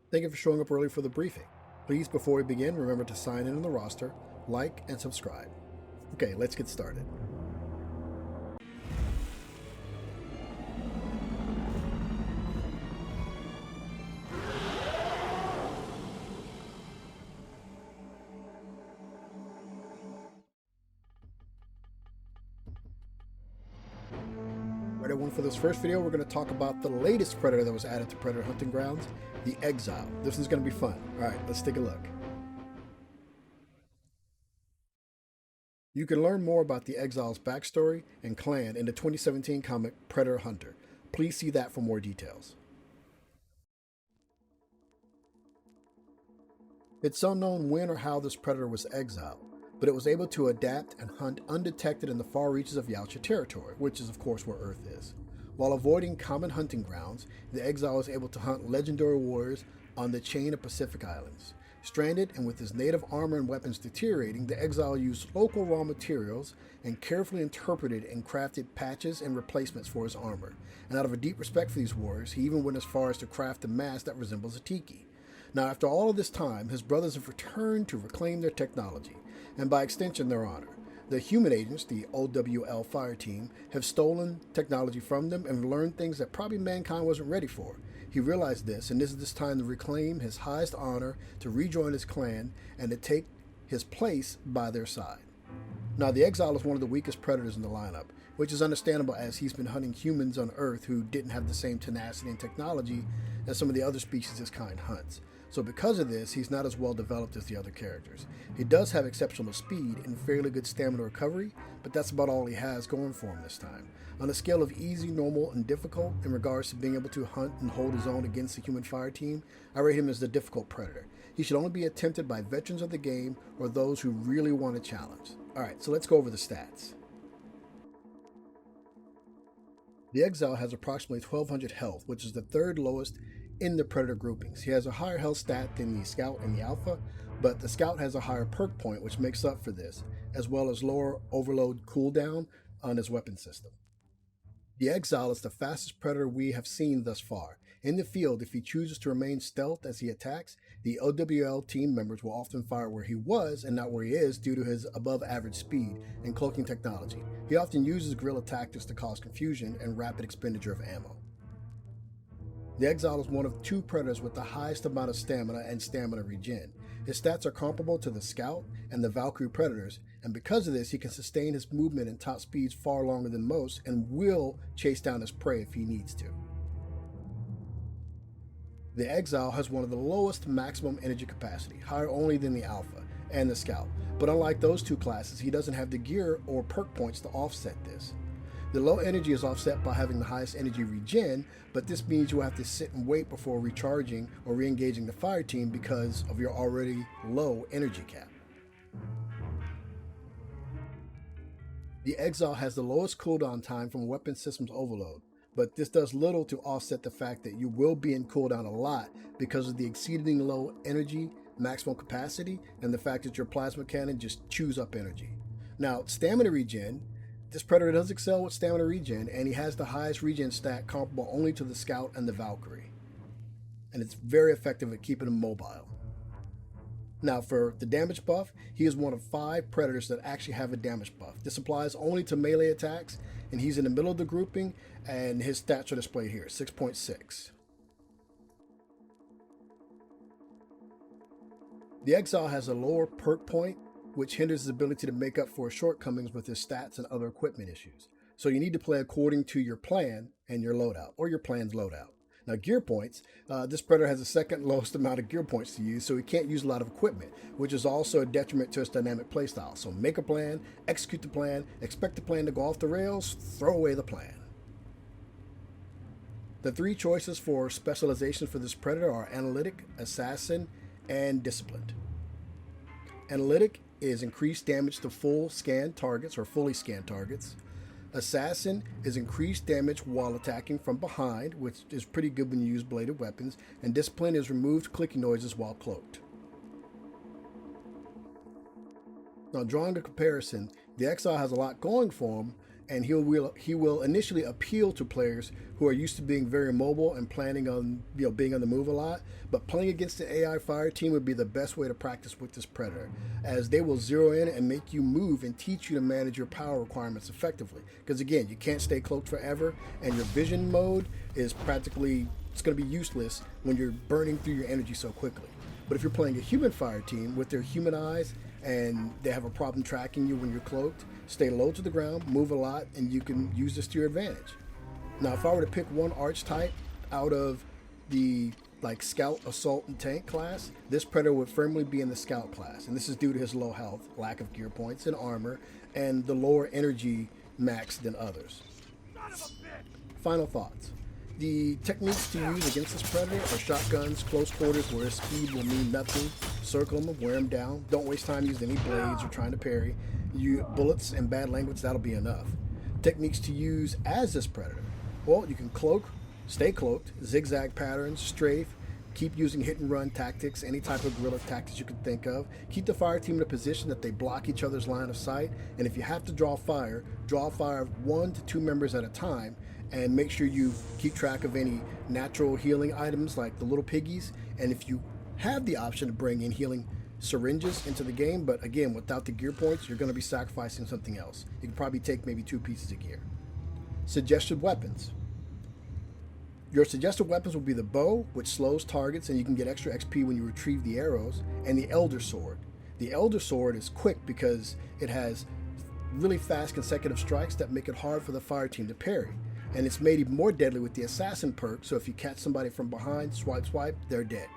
Thank you for showing up early for the briefing. Please, before we begin, remember to sign in on the roster, like, and subscribe. Okay, let's get started. Right, everyone, for this first video, we're going to talk about the latest predator that was added to Predator Hunting Grounds, the Exile. This is going to be fun. All right, let's take a look. You can learn more about the Exile's backstory and clan in the 2017 comic Predator Hunter. Please see that for more details. It's unknown when or how this predator was exiled, but it was able to adapt and hunt undetected in the far reaches of Yautja territory, which is of course where Earth is. While avoiding common hunting grounds, the exile is able to hunt legendary warriors on the chain of Pacific Islands. Stranded and with his native armor and weapons deteriorating, the exile used local raw materials and carefully interpreted and crafted patches and replacements for his armor. And out of a deep respect for these warriors, he even went as far as to craft a mask that resembles a tiki. Now, after all of this time, his brothers have returned to reclaim their technology, and by extension, their honor. The human agents, the OWL Fire Team, have stolen technology from them and learned things that probably mankind wasn't ready for. He realized this, and this is his time to reclaim his highest honor, to rejoin his clan, and to take his place by their side. Now, the Exile is one of the weakest predators in the lineup, which is understandable as he's been hunting humans on Earth who didn't have the same tenacity and technology as some of the other species his kind hunts. So because of this, he's not as well developed as the other characters. He does have exceptional speed and fairly good stamina recovery, but that's about all he has going for him this time. On a scale of easy, normal, and difficult in regards to being able to hunt and hold his own against the human fire team, I rate him as the difficult predator. He should only be attempted by veterans of the game or those who really want a challenge. Alright, so let's go over the stats. The Exile has approximately 1200 health, which is the third lowest in the Predator groupings. He has a higher health stat than the Scout and the Alpha, but the Scout has a higher perk point, which makes up for this, as well as lower overload cooldown on his weapon system. The Exile is the fastest Predator we have seen thus far. In the field, if he chooses to remain stealth as he attacks, the OWL team members will often fire where he was and not where he is due to his above average speed and cloaking technology. He often uses guerrilla tactics to cause confusion and rapid expenditure of ammo. The Exile is one of two predators with the highest amount of stamina and stamina regen. His stats are comparable to the Scout and the Valkyrie predators, and because of this, he can sustain his movement and top speeds far longer than most and will chase down his prey if he needs to. The Exile has one of the lowest maximum energy capacity, higher only than the Alpha and the Scout, but unlike those two classes, he doesn't have the gear or perk points to offset this. The low energy is offset by having the highest energy regen, but this means you have to sit and wait before recharging or re-engaging the fire team because of your already low energy cap. The Exile has the lowest cooldown time from weapon systems overload, but this does little to offset the fact that you will be in cooldown a lot because of the exceedingly low energy maximum capacity and the fact that your plasma cannon just chews up energy. Now, stamina regen. This predator does excel with stamina regen, and he has the highest regen stat comparable only to the Scout and the Valkyrie. And it's very effective at keeping him mobile. Now for the damage buff, he is one of 5 predators that actually have a damage buff. This applies only to melee attacks, and he's in the middle of the grouping, and his stats are displayed here, 6.6. The Exile has a lower perk point, which hinders his ability to make up for his shortcomings with his stats and other equipment issues. So you need to play according to your plan and your loadout, or your plan's loadout. Now, gear points, this predator has the second lowest amount of gear points to use, so he can't use a lot of equipment, which is also a detriment to his dynamic playstyle. So make a plan, execute the plan, expect the plan to go off the rails, throw away the plan. The 3 choices for specialization for this predator are Analytic, Assassin, and Disciplined. Analytic is increased damage to full scanned targets or fully scanned targets. Assassin is increased damage while attacking from behind, which is pretty good when you use bladed weapons, and Discipline is removed clicking noises while cloaked. Now, drawing a comparison, the Exile has a lot going for him and he will initially appeal to players who are used to being very mobile and planning on being on the move a lot. But playing against the AI fire team would be the best way to practice with this predator, as they will zero in and make you move and teach you to manage your power requirements effectively. Because again, you can't stay cloaked forever, and your vision mode is practically, it's going to be useless when you're burning through your energy so quickly. But if you're playing a human fire team with their human eyes and they have a problem tracking you when you're cloaked, stay low to the ground, move a lot, and you can use this to your advantage. Now, if I were to pick one archetype out of the scout, assault, and tank class, this predator would firmly be in the scout class, and this is due to his low health, lack of gear points and armor, and the lower energy max than others. Final thoughts. The techniques to use against this predator are shotguns, close quarters where his speed will mean nothing, circle him, wear him down, don't waste time using any blades or trying to parry. Bullets and bad language, that'll be enough. Techniques to use as this predator. Well, you can cloak, stay cloaked, zigzag patterns, strafe, keep using hit and run tactics, any type of guerrilla tactics you can think of. Keep the fire team in a position that they block each other's line of sight, and if you have to draw fire of 1 to 2 members at a time, and make sure you keep track of any natural healing items like the little piggies, and if you have the option to bring in healing syringes into the game, but again, without the gear points, you're going to be sacrificing something else. You can probably take maybe 2 pieces of gear. Suggested weapons. Your suggested weapons will be the bow, which slows targets and you can get extra XP when you retrieve the arrows, and the Elder Sword. The Elder Sword is quick because it has really fast consecutive strikes that make it hard for the fire team to parry. And it's made even more deadly with the Assassin perk, so if you catch somebody from behind, swipe, they're dead.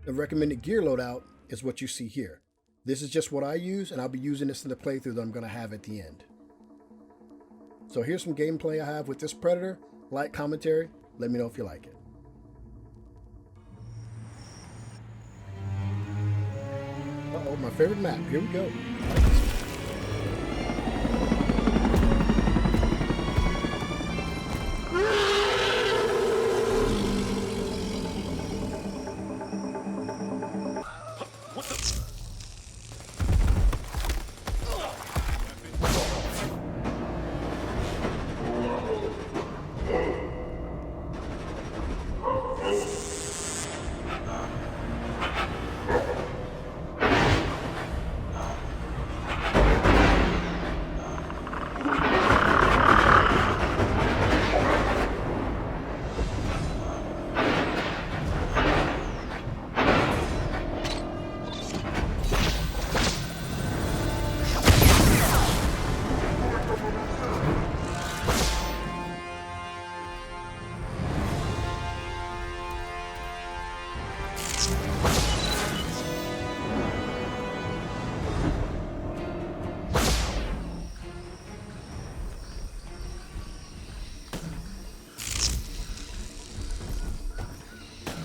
The recommended gear loadout is what you see here. This is just what I use, and I'll be using this in the playthrough that I'm going to have at the end. So here's some gameplay I have with this predator. Like, commentary, let me know if you like it. Uh-oh, my favorite map. Here we go. I like this one.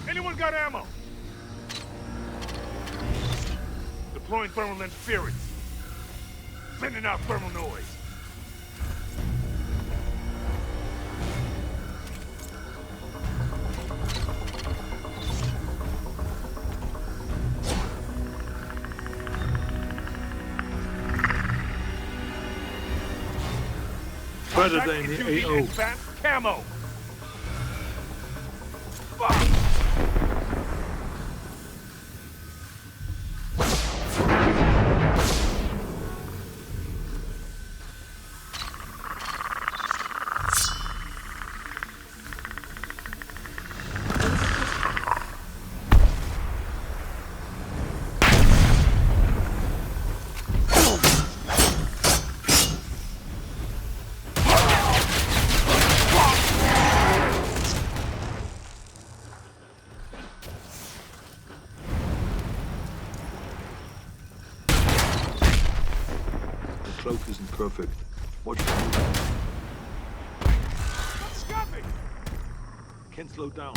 Anyone got ammo? Deploying thermal interference. Sending out thermal noise. Predator in the AO. Advanced camo. Cloak isn't perfect. Watch the Scummy! Can't slow down.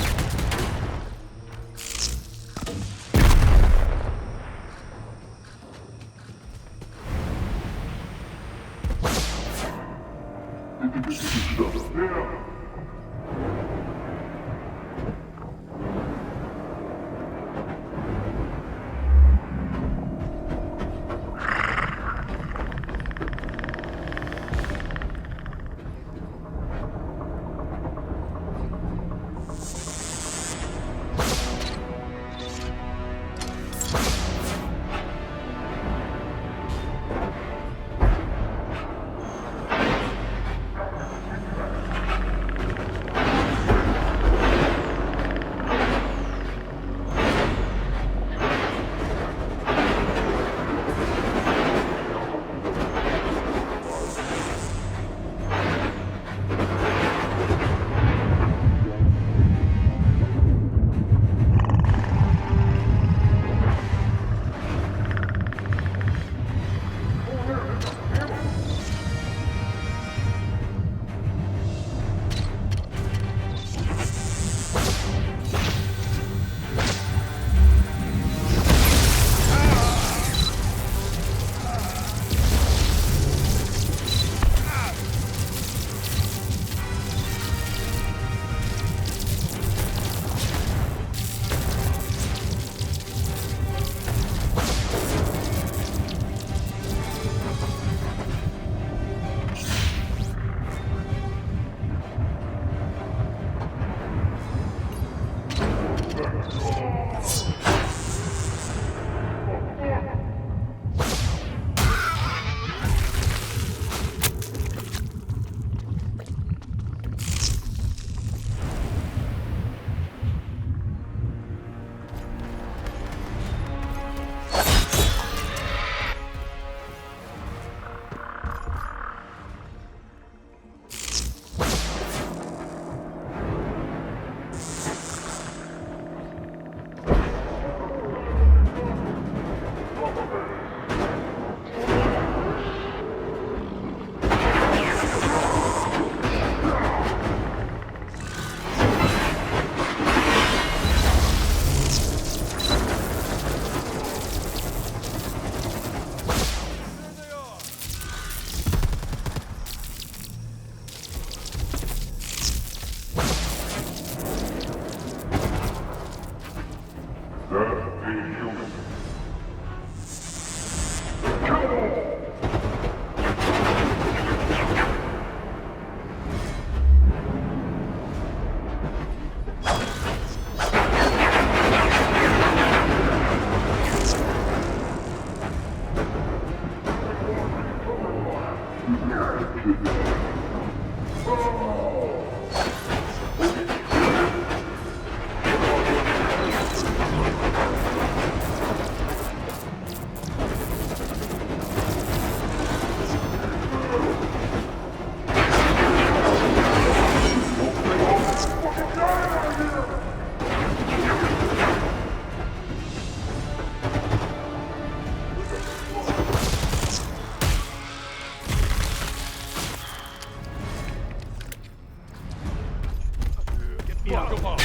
Yeah, come on.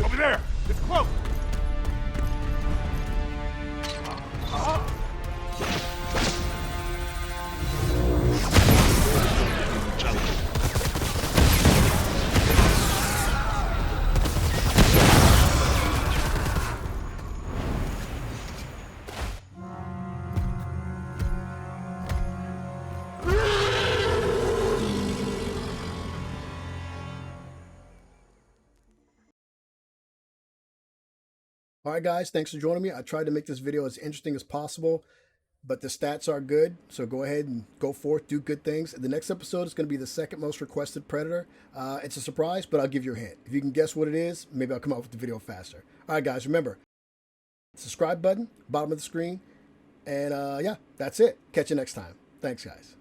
Over there! It's close! All right, guys, thanks for joining me. I tried to make this video as interesting as possible, but the stats are good, so go ahead and go forth, do good things. The next episode is going to be the second most requested Predator. It's a surprise, but I'll give you a hint. If you can guess what it is, maybe I'll come out with the video faster. All right, guys, remember, subscribe button, bottom of the screen, and yeah, that's it. Catch you next time. Thanks, guys.